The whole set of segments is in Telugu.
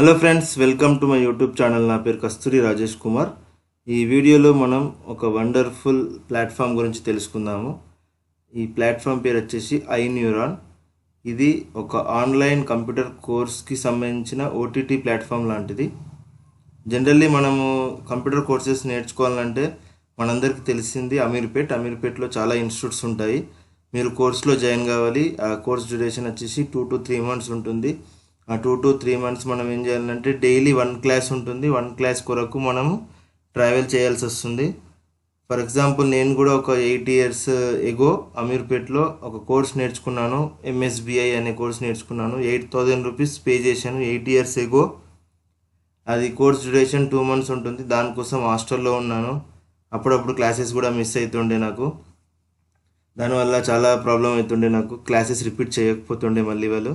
Hello friends, welcome to my YouTube channel. నా పేరు కస్తూరి రాజేష్ కుమార్. ఈ వీడియోలో మనం ఒక వండర్ఫుల్ ప్లాట్ఫామ్ గురించి తెలుసుకుందాము. ఈ ప్లాట్ఫామ్ పేరు వచ్చేసి iNeuron. ఇది ఒక ఆన్లైన్ కంప్యూటర్ కోర్స్కి సంబంధించిన ఓటీటీ ప్లాట్ఫామ్ లాంటిది. జనరల్లీ మనము కంప్యూటర్ కోర్సెస్ నేర్చుకోవాలంటే మనందరికీ తెలిసింది అమీర్పేట్లో చాలా ఇన్స్టిట్యూట్స్ ఉంటాయి. మీరు కోర్స్లో జాయిన్ కావాలి. ఆ కోర్స్ డ్యూరేషన్ వచ్చేసి 2 to 3 months ఉంటుంది. ఆ 2 to 3 months మనం ఏం చేయాలంటే డైలీ 1 క్లాస్ ఉంటుంది. 1 క్లాస్ కొరకు మనము ట్రావెల్ చేయాల్సి వస్తుంది. ఫర్ ఎగ్జాంపుల్ నేను కూడా ఒక 8 years ఎగో అమీర్పేట్లో ఒక కోర్స్ నేర్చుకున్నాను. MSBI అనే కోర్స్ నేర్చుకున్నాను. 8,000 rupees పే చేశాను 8 years ఎగో. అది కోర్స్ డ్యూరేషన్ 2 months ఉంటుంది. దానికోసం హాస్టల్లో ఉన్నాను. అప్పుడప్పుడు క్లాసెస్ కూడా మిస్ అవుతుండే నాకు. దానివల్ల చాలా ప్రాబ్లం అవుతుండే నాకు. క్లాసెస్ రిపీట్ చేయకపోతుండే మళ్ళీ వాళ్ళు.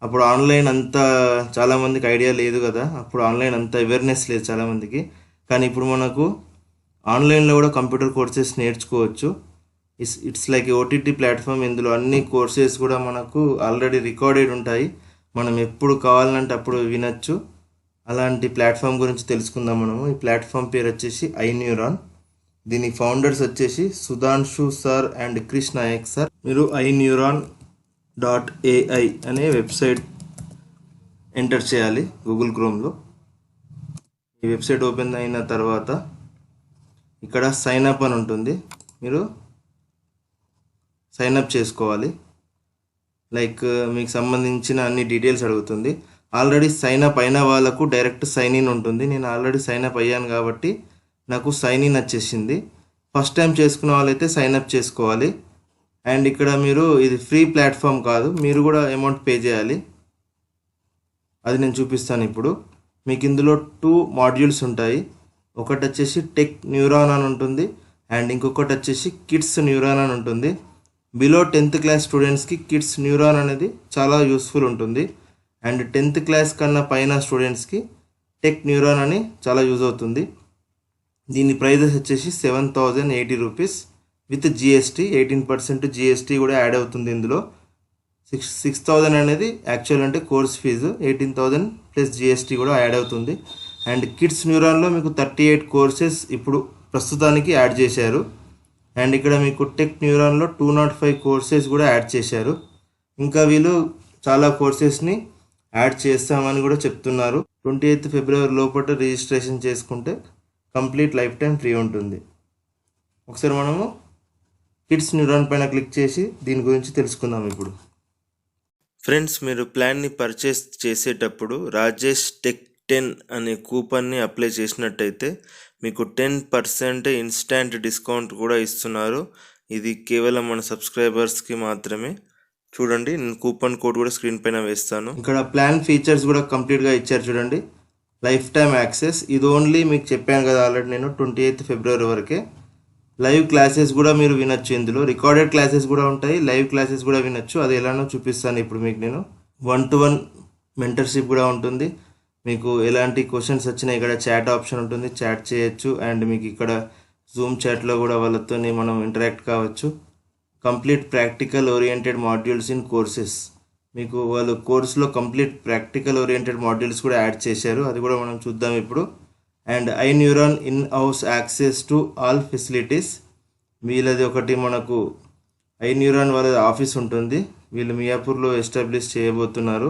అప్పుడు ఆన్లైన్ అంతా చాలామందికి ఐడియా లేదు కదా. అప్పుడు ఆన్లైన్ అంతా అవేర్నెస్ లేదు చాలామందికి. కానీ ఇప్పుడు మనకు ఆన్లైన్లో కూడా కంప్యూటర్ కోర్సెస్ నేర్చుకోవచ్చు. It's like OTT platform. ఇందులో అన్ని కోర్సెస్ కూడా మనకు ఆల్రెడీ రికార్డెడ్ ఉంటాయి. మనం ఎప్పుడు కావాలంటే అప్పుడు వినొచ్చు. అలాంటి ప్లాట్ఫామ్ గురించి తెలుసుకుందాం మనము. ఈ ప్లాట్ఫామ్ పేరు వచ్చేసి iNeuron. దీని ఫౌండర్స్ వచ్చేసి Sudhanshu sir and Krish Naik sir. మీరు iNeuron.ai అనే వెబ్సైట్ ఎంటర్ చేయాలి గూగుల్ క్రోమ్లో. ఈ వెబ్సైట్ ఓపెన్ అయిన తర్వాత ఇక్కడ సైన్ అప్ అని ఉంటుంది. మీరు సైన్ అప్ చేసుకోవాలి. లైక్ మీకు సంబంధించిన అన్ని డీటెయిల్స్ అడుగుతుంది. ఆల్రెడీ సైన్ అప్ అయిన వాళ్ళకు డైరెక్ట్ సైన్ ఇన్ ఉంటుంది. నేను ఆల్రెడీ సైన్ అప్ అయ్యాను కాబట్టి నాకు సైన్ ఇన్ వచ్చేసింది. ఫస్ట్ టైం చేసుకున్న వాళ్ళైతే సైన్ అప్ చేసుకోవాలి. అండ్ ఇక్కడ మీరు ఇది ఫ్రీ ప్లాట్ఫామ్ కాదు, మీరు కూడా అమౌంట్ పే చేయాలి. అది నేను చూపిస్తాను ఇప్పుడు. మీకు ఇందులో 2 modules ఉంటాయి. ఒకటి వచ్చేసి టెక్ న్యూరాన్ అని ఉంటుంది అండ్ ఇంకొకటి వచ్చేసి కిడ్స్ న్యూరాన్ అని ఉంటుంది. బిలో 10th class స్టూడెంట్స్కి కిడ్స్ న్యూరాన్ అనేది చాలా యూస్ఫుల్ ఉంటుంది. అండ్ 10th class కన్నా పైన స్టూడెంట్స్కి టెక్ న్యూరాన్ అని చాలా యూజ్ అవుతుంది. దీని ప్రైజెస్ వచ్చేసి 7,080 rupees విత్ GST. 18% GST కూడా యాడ్ అవుతుంది ఇందులో. 6,000 అనేది యాక్చువల్ అంటే కోర్స్ ఫీజు. 18,000 ప్లస్ GST కూడా యాడ్ అవుతుంది. అండ్ కిడ్స్ న్యూరాన్లో మీకు 38 కోర్సెస్ ఇప్పుడు ప్రస్తుతానికి యాడ్ చేశారు. అండ్ ఇక్కడ మీకు టెక్ న్యూరాన్లో 205 కోర్సెస్ కూడా యాడ్ చేశారు. ఇంకా వీళ్ళు చాలా కోర్సెస్ని యాడ్ చేస్తామని కూడా చెప్తున్నారు. 28th February లోపల రిజిస్ట్రేషన్ చేసుకుంటే కంప్లీట్ లైఫ్ టైం ఫ్రీ ఉంటుంది. ఒకసారి మనము కిడ్స్ న్యూరాన్ పైన క్లిక్ చేసి దీని గురించి తెలుసుకుందాం ఇప్పుడు. ఫ్రెండ్స్, మీరు ప్లాన్ని పర్చేస్ చేసేటప్పుడు రాజేష్ టెక్ 10 అనే కూపన్ని అప్లై చేసినట్టయితే మీకు 10% ఇన్స్టాంట్ డిస్కౌంట్ కూడా ఇస్తున్నారు. ఇది కేవలం మన సబ్స్క్రైబర్స్కి మాత్రమే. చూడండి, నేను కూపన్ కోడ్ కూడా స్క్రీన్ పైన వేస్తాను. ఇక్కడ ప్లాన్ ఫీచర్స్ కూడా కంప్లీట్గా ఇచ్చారు చూడండి. లైఫ్ టైమ్ యాక్సెస్, ఇది ఓన్లీ మీకు చెప్పాను కదా ఆల్రెడీ నేను 28th February వరకే. లైవ్ క్లాసెస్ కూడా మీరు వినొచ్చు. ఇందులో రికార్డెడ్ క్లాసెస్ కూడా ఉంటాయి, లైవ్ క్లాసెస్ కూడా వినొచ్చు. అది ఎలానో చూపిస్తాను ఇప్పుడు మీకు నేను. 1-to-1 మెంటర్షిప్ కూడా ఉంటుంది. మీకు ఎలాంటి క్వశ్చన్స్ వచ్చినా ఇక్కడ చాట్ ఆప్షన్ ఉంటుంది, చాట్ చేయొచ్చు. అండ్ మీకు ఇక్కడ జూమ్ చాట్లో కూడా వాళ్ళతో మనం ఇంటరాక్ట్ కావచ్చు. Complete practical oriented modules in courses, మీకు వాళ్ళు కోర్సులో కంప్లీట్ ప్రాక్టికల్ ఓరియంటెడ్ మాడ్యూల్స్ కూడా యాడ్ చేశారు. అది కూడా మనం చూద్దాం ఇప్పుడు. And iNeuron in house access to all facilities. వీళ్ళది ఒకటి మనకు iNeuron వాళ్ళది ఆఫీస్ ఉంటుంది. వీళ్ళు మియాపూర్లో ఎస్టాబ్లిష్ చేయబోతున్నారు.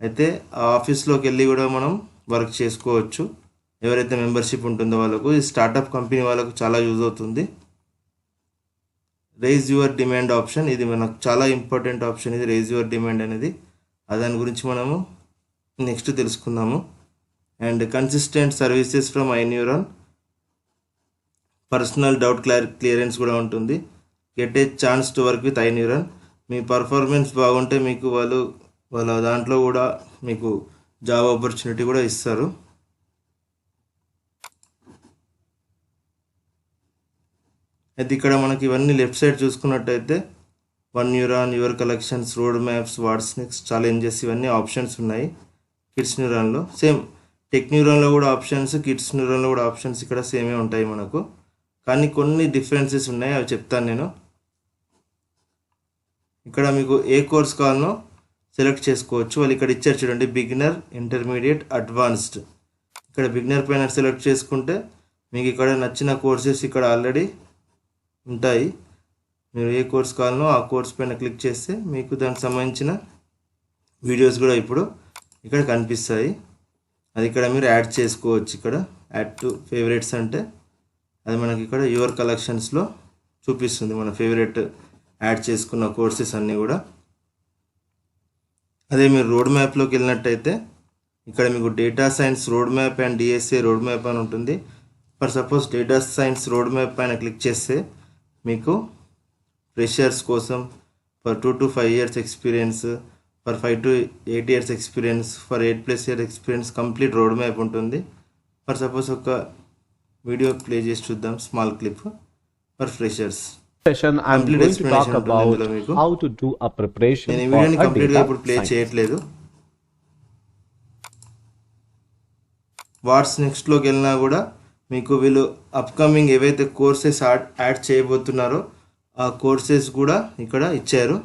అయితే ఆ ఆఫీస్లోకి వెళ్ళి కూడా మనం వర్క్ చేసుకోవచ్చు. ఎవరైతే మెంబర్షిప్ ఉంటుందో వాళ్ళకు. ఈ స్టార్టప్ కంపెనీ వాళ్ళకు చాలా యూజ్ అవుతుంది. రైజ్ యువర్ డిమాండ్ ఆప్షన్, ఇది మనకు చాలా ఇంపార్టెంట్ ఆప్షన్. ఇది రైజ్ యువర్ డిమాండ్ అనేది. దాని గురించి మనము నెక్స్ట్ తెలుసుకుందాము. And consistent services from iNeuron, personal doubt clearance కూడా ఉంటుంది. Get a chance to work with iNeuron. Me performance బాగుంటే మీకు వాళ్ళ దాంట్లో కూడా మీకు జాబ్ ఆపర్చునిటీ కూడా ఇస్తారు. అయితే ఇక్కడ మనకి ఇవన్నీ లెఫ్ట్ సైడ్ చూసుకున్నట్టయితే iNeuron, your collections, road maps, what's next, challenges, ఇవన్నీ ఆప్షన్స్ ఉన్నాయి. కిడ్స్ న్యూరాన్లో సేమ్, టెక్ న్యూరాన్లో కూడా ఆప్షన్స్, కిడ్స్ న్యూరాన్లో కూడా ఆప్షన్స్ ఇక్కడ సేమే ఉంటాయి మనకు. కానీ కొన్ని డిఫరెన్సెస్ ఉన్నాయి, అవి చెప్తాను నేను. ఇక్కడ మీకు ఏ కోర్స్ కావాలనో సెలెక్ట్ చేసుకోవచ్చు. వాళ్ళు ఇక్కడ ఇచ్చారు చూడండి, బిగినర్, ఇంటర్మీడియట్, అడ్వాన్స్డ్. ఇక్కడ బిగినర్ పైన సెలెక్ట్ చేసుకుంటే మీకు ఇక్కడ నచ్చిన కోర్సెస్ ఇక్కడ ఆల్రెడీ ఉంటాయి. మీరు ఏ కోర్స్ కావాలనో ఆ కోర్స్ పైన క్లిక్ చేస్తే మీకు దానికి సంబంధించిన వీడియోస్ కూడా ఇప్పుడు ఇక్కడ కనిపిస్తాయి. అది ఇక్కడ మీరు యాడ్ చేసుకోవచ్చు. ఇక్కడ యాడ్ టు ఫేవరెట్స్ అంటే అది మనకి ఇక్కడ యువర్ కలెక్షన్స్లో చూపిస్తుంది మన ఫేవరెట్ యాడ్ చేసుకున్న కోర్సెస్ అన్నీ కూడా. అదే మీరు రోడ్ మ్యాప్లోకి వెళ్ళినట్టయితే ఇక్కడ మీకు data science road map and DSA road map అని ఉంటుంది. For suppose data science road map పైన క్లిక్ చేస్తే మీకు ఫ్రెషర్స్ కోసం for 2 to 5 years experience, for 5 to 8 years experience, for 8+ year experience complete road map ఉంటుంది. ఫర్ సపోజ్ ఒక వీడియో ప్లే చేసి చూద్దాం, small clip for freshers. Session I'm going to talk about how to do a preparation నేను ఈ for వీడియోని a కంప్లీట్గా data ఇప్పుడు ప్లే science. చేయట్లేదు. వాట్స్ నెక్స్ట్లోకి వెళ్ళినా కూడా మీకు వీళ్ళు అప్కమింగ్ ఏవైతే కోర్సెస్ యాడ్ చేయబోతున్నారో ఆ కోర్సెస్ కూడా ఇక్కడ ఇచ్చారు.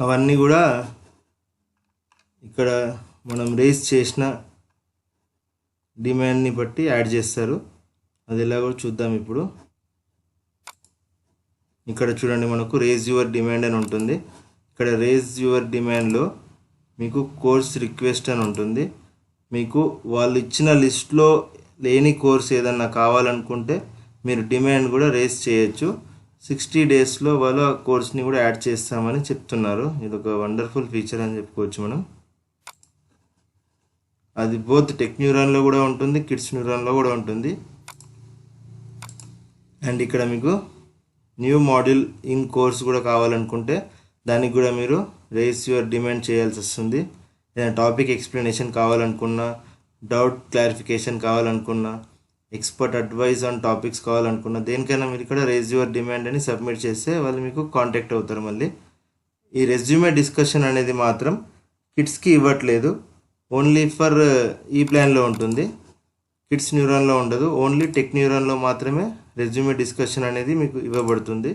అవన్నీ కూడా ఇక్కడ మనం రేస్ చేసిన డిమాండ్ని బట్టి యాడ్ చేస్తారు. అది ఎలాగో చూద్దాం ఇప్పుడు. ఇక్కడ చూడండి, మనకు రేజ్ యువర్ డిమాండ్ అని ఉంటుంది. ఇక్కడ రేజ్ యువర్ డిమాండ్లో మీకు కోర్స్ రిక్వెస్ట్ అని ఉంటుంది. మీకు వాళ్ళు ఇచ్చిన లిస్ట్లో లేని కోర్స్ ఏదన్నా కావాలనుకుంటే మీరు డిమాండ్ కూడా రేస్ చేయొచ్చు. 60 daysలో వాళ్ళు ఆ కోర్స్ని కూడా యాడ్ చేస్తామని చెప్తున్నారు. ఇది ఒక వండర్ఫుల్ ఫీచర్ అని చెప్పుకోవచ్చు మనం. అది బోత్ టెక్ న్యూరాన్లో కూడా ఉంటుంది, కిడ్స్ న్యూరాన్లో కూడా ఉంటుంది. అండ్ ఇక్కడ మీకు న్యూ మాడ్యూల్ ఇన్ కోర్స్ కూడా కావాలనుకుంటే దానికి కూడా మీరు రేస్ యువర్ డిమాండ్ చేయాల్సి వస్తుంది. ఏదైనా టాపిక్ ఎక్స్ప్లెనేషన్ కావాలనుకున్నా, డౌట్ క్లారిఫికేషన్ కావాలనుకున్నా, ఎక్స్పర్ట్ అడ్వైజ్ ఆన్ టాపిక్స్ కావాలనుకున్నా, దేనికైనా మీరు ఇక్కడ రేజ్ యువర్ డిమాండ్ అని సబ్మిట్ చేస్తే వాళ్ళు మీకు కాంటాక్ట్ అవుతారు. మళ్ళీ ఈ రెజ్యూమే డిస్కషన్ అనేది మాత్రం కిడ్స్కి ఇవ్వట్లేదు, ఓన్లీ ఫర్ ఈ ప్లాన్లో ఉంటుంది. కిడ్స్ న్యూరాన్లో ఉండదు, ఓన్లీ టెక్ న్యూరాన్లో మాత్రమే రెజ్యూమే డిస్కషన్ అనేది మీకు ఇవ్వబడుతుంది.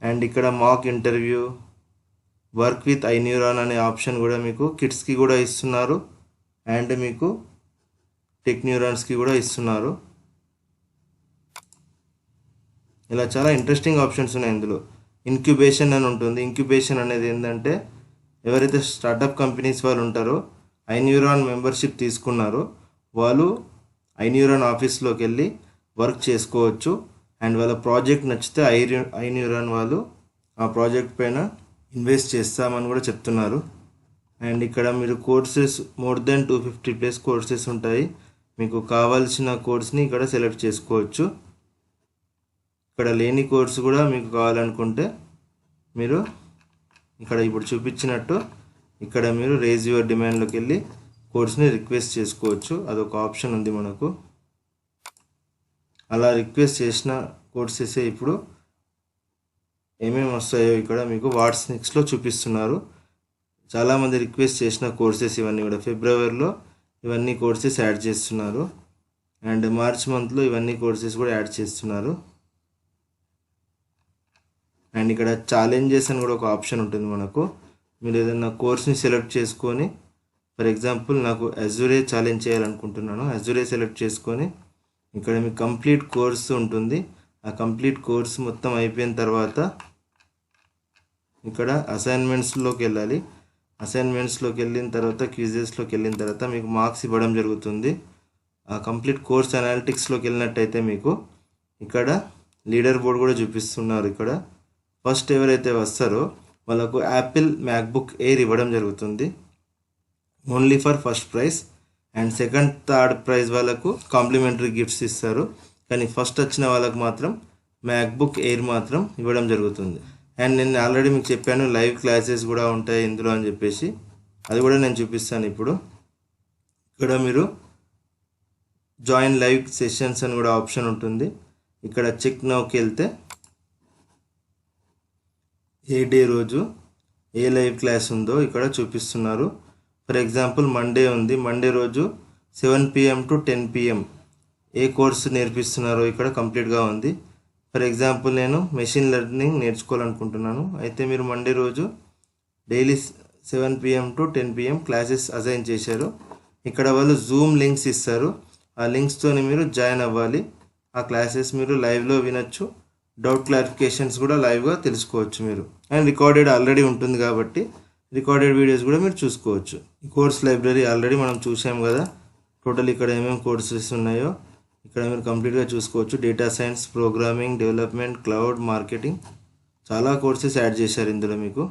అండ్ ఇక్కడ మాక్ ఇంటర్వ్యూ, వర్క్ విత్ ఐన్యూరాన్ అనే ఆప్షన్ కూడా మీకు కిడ్స్కి కూడా ఇస్తున్నారు అండ్ మీకు టెక్ న్యూరాన్స్కి కూడా ఇస్తున్నారు. ఇలా చాలా ఇంట్రెస్టింగ్ ఆప్షన్స్ ఉన్నాయి ఇందులో. ఇంక్యుబేషన్ అని ఉంటుంది. ఇంక్యుబేషన్ అనేది ఏంటంటే ఎవరైతే స్టార్టప్ కంపెనీస్ వాళ్ళు ఉంటారో ఐన్యూరాన్ మెంబర్షిప్ తీసుకున్నారో వాళ్ళు ఐన్యూరాన్ ఆఫీస్లోకి వెళ్ళి వర్క్ చేసుకోవచ్చు. అండ్ వాళ్ళ ప్రాజెక్ట్ నచ్చితే ఐన్యూరాన్ వాళ్ళు ఆ ప్రాజెక్ట్ పైన ఇన్వెస్ట్ చేస్తామని కూడా చెప్తున్నారు. అండ్ ఇక్కడ మీరు కోర్సెస్ మోర్ దెన్ 250+ కోర్సెస్ ఉంటాయి. మీకు కావాల్సిన కోర్స్ని ఇక్కడ సెలెక్ట్ చేసుకోవచ్చు. ఇక్కడ లేని కోర్సు కూడా మీకు కావాలనుకుంటే మీరు ఇక్కడ ఇప్పుడు చూపించినట్టు ఇక్కడ మీరు రేజ్ యువర్ డిమాండ్లోకి వెళ్ళి కోర్స్ని రిక్వెస్ట్ చేసుకోవచ్చు. అదొక ఆప్షన్ ఉంది మనకు. అలా రిక్వెస్ట్ చేసిన కోర్సెస్ ఇప్పుడు ఏమేమి వస్తాయో ఇక్కడ మీకు వాట్స్ నెక్స్ట్లో చూపిస్తున్నారు. చాలామంది రిక్వెస్ట్ చేసిన కోర్సెస్ ఇవన్నీ కూడా ఫిబ్రవరిలో ఇవన్నీ కోర్సెస్ యాడ్ చేస్తున్నారు. అండ్ మార్చ్ మంత్లో ఇవన్నీ కోర్సెస్ కూడా యాడ్ చేస్తున్నారు. అండ్ ఇక్కడ ఛాలెంజెస్ అని కూడా ఒక ఆప్షన్ ఉంటుంది మనకు. మీరు ఏదైనా కోర్స్ని సెలెక్ట్ చేసుకొని, ఫర్ ఎగ్జాంపుల్ నాకు అజూరే ఛాలెంజ్ చేయాలనుకుంటున్నాను, అజూరే సెలెక్ట్ చేసుకొని ఇక్కడ మీకు కంప్లీట్ కోర్స్ ఉంటుంది. ఆ కంప్లీట్ కోర్స్ మొత్తం అయిపోయిన తర్వాత ఇక్కడ అసైన్మెంట్స్లోకి వెళ్ళాలి. అసైన్మెంట్స్లోకి వెళ్ళిన తర్వాత క్విజెస్లోకి వెళ్ళిన తర్వాత మీకు మార్క్స్ ఇవ్వడం జరుగుతుంది. ఆ కంప్లీట్ కోర్స్ అనాలిటిక్స్లోకి వెళ్ళినట్టయితే మీకు ఇక్కడ లీడర్ బోర్డ్ కూడా చూపిస్తున్నారు. ఇక్కడ ఫస్ట్ ఎవరైతే వస్తారో వాళ్ళకు యాపిల్ మ్యాక్బుక్ ఎయిర్ ఇవ్వడం జరుగుతుంది only for first prize. And second third prize వాళ్ళకు కాంప్లిమెంటరీ గిఫ్ట్స్ ఇస్తారు. కానీ ఫస్ట్ వచ్చిన వాళ్ళకు మాత్రం మ్యాక్బుక్ ఎయిర్ మాత్రం ఇవ్వడం జరుగుతుంది. అండ్ నేను ఆల్రెడీ మీకు చెప్పాను లైవ్ క్లాసెస్ కూడా ఉంటాయి ఇందులో అని చెప్పేసి, అది కూడా నేను చూపిస్తాను ఇప్పుడు. ఇక్కడ మీరు జాయిన్ లైవ్ సెషన్స్ అని కూడా ఆప్షన్ ఉంటుంది. ఇక్కడ చెక్ నౌకి వెళ్తే ఏ డే రోజు ఏ లైవ్ క్లాస్ ఉందో ఇక్కడ చూపిస్తున్నారు. ఫర్ ఎగ్జాంపుల్ మండే ఉంది, మండే రోజు 7 PM to 10 PM ఏ కోర్సు నేర్పిస్తున్నారో ఇక్కడ కంప్లీట్గా ఉంది. ఫర్ ఎగ్జాంపుల్ నేను మెషిన్ లెర్నింగ్ నేర్చుకోవాలనుకుంటున్నాను. అయితే మీరు మండే రోజు daily 7 PM to 10 PM classes assign చేశారు. ఇక్కడ వాళ్ళు జూమ్ లింక్స్ ఇస్తారు. ఆ లింక్స్తోని మీరు జాయిన్ అవ్వాలి. ఆ క్లాసెస్ మీరు లైవ్లో వినొచ్చు. డౌట్ క్లారిఫికేషన్స్ కూడా లైవ్గా తెలుసుకోవచ్చు మీరు. అండ్ రికార్డెడ్ ఆల్రెడీ ఉంటుంది కాబట్టి రికార్డెడ్ వీడియోస్ కూడా మీరు చూసుకోవచ్చు. ఈ కోర్స్ లైబ్రరీ ఆల్రెడీ మనం చూసాం కదా. టోటల్ ఇక్కడ ఏమేమి కోర్సెస్ ఉన్నాయో ఇక్కడ మీరు కంప్లీట్గా చూసుకోవచ్చు. Data science, programming, development, cloud, marketing, చాలా కోర్సెస్ యాడ్ చేశారు ఇందులో మీకు.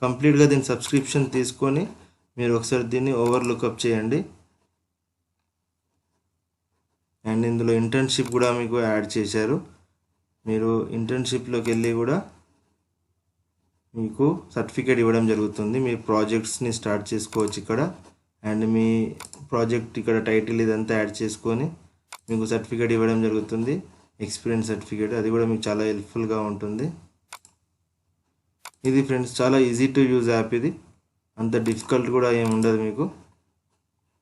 కంప్లీట్గా దీని సబ్స్క్రిప్షన్ తీసుకొని మీరు ఒకసారి దీన్ని ఓవర్లుకప్ చేయండి. అండ్ ఇందులో ఇంటర్న్షిప్ కూడా మీకు యాడ్ చేశారు. మీరు ఇంటర్న్షిప్లోకి వెళ్ళి కూడా మీకు సర్టిఫికేట్ ఇవ్వడం జరుగుతుంది. మీ ప్రాజెక్ట్స్ని స్టార్ట్ చేసుకోవచ్చు ఇక్కడ. అండ్ మీ ప్రాజెక్ట్ ఇక్కడ టైటిల్ ఇదంతా యాడ్ చేసుకొని మీకు సర్టిఫికేట్ ఇవ్వడం జరుగుతుంది. ఎక్స్పీరియన్స్ సర్టిఫికేట్, అది కూడా మీకు చాలా హెల్ప్ఫుల్గా ఉంటుంది. ఇది ఫ్రెండ్స్ చాలా ఈజీ టు యూజ్ యాప్. ఇది అంత డిఫికల్ట్ కూడా ఏమి ఉండదు మీకు.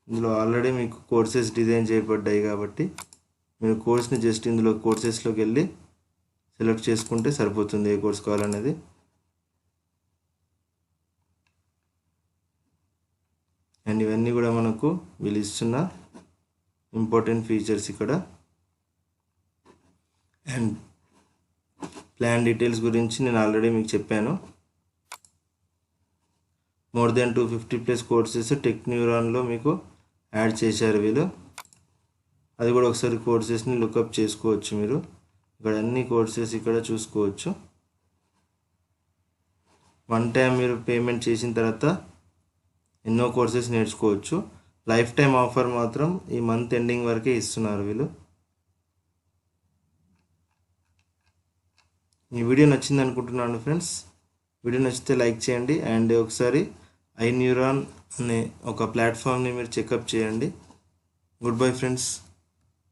ఇందులో ఆల్రెడీ మీకు కోర్సెస్ డిజైన్ చేయబడ్డాయి కాబట్టి మీరు కోర్స్ని జస్ట్ ఇందులో కోర్సెస్లోకి వెళ్ళి సెలెక్ట్ చేసుకుంటే సరిపోతుంది ఏ కోర్స్ కావాలనేది. అండ్ ఇవన్నీ కూడా మనకు వీళ్ళు ఇస్తున్న ఇంపార్టెంట్ ఫీచర్స్ ఇక్కడ. అండ్ ప్లాన్ డీటెయిల్స్ గురించి నేను ఆల్రెడీ మీకు చెప్పాను. మోర్ దెన్ 250+ కోర్సెస్ టెక్న్యూరాన్లో మీకు యాడ్ చేశారు వీళ్ళు. అది కూడా ఒకసారి కోర్సెస్ని లుకప్ చేసుకోవచ్చు మీరు. ఇక్కడ అన్ని కోర్సెస్ ఇక్కడ చూసుకోవచ్చు. వన్ టైం మీరు పేమెంట్ చేసిన తర్వాత ఎన్నో కోర్సెస్ నేర్చుకోవచ్చు. లైఫ్ టైం ఆఫర్ మాత్రం ఈ మంత్ ఎండింగ్ వరకే ఇస్తున్నారు వీళ్ళు. ఈ వీడియో నచ్చింది అనుకుంటున్నాను ఫ్రెండ్స్. వీడియో నచ్చితే లైక్ చేయండి. అండ్ ఒకసారి iNeuron అనే ఒక ప్లాట్ఫామ్ని మీరు చెకప్ చేయండి. Good bye friends.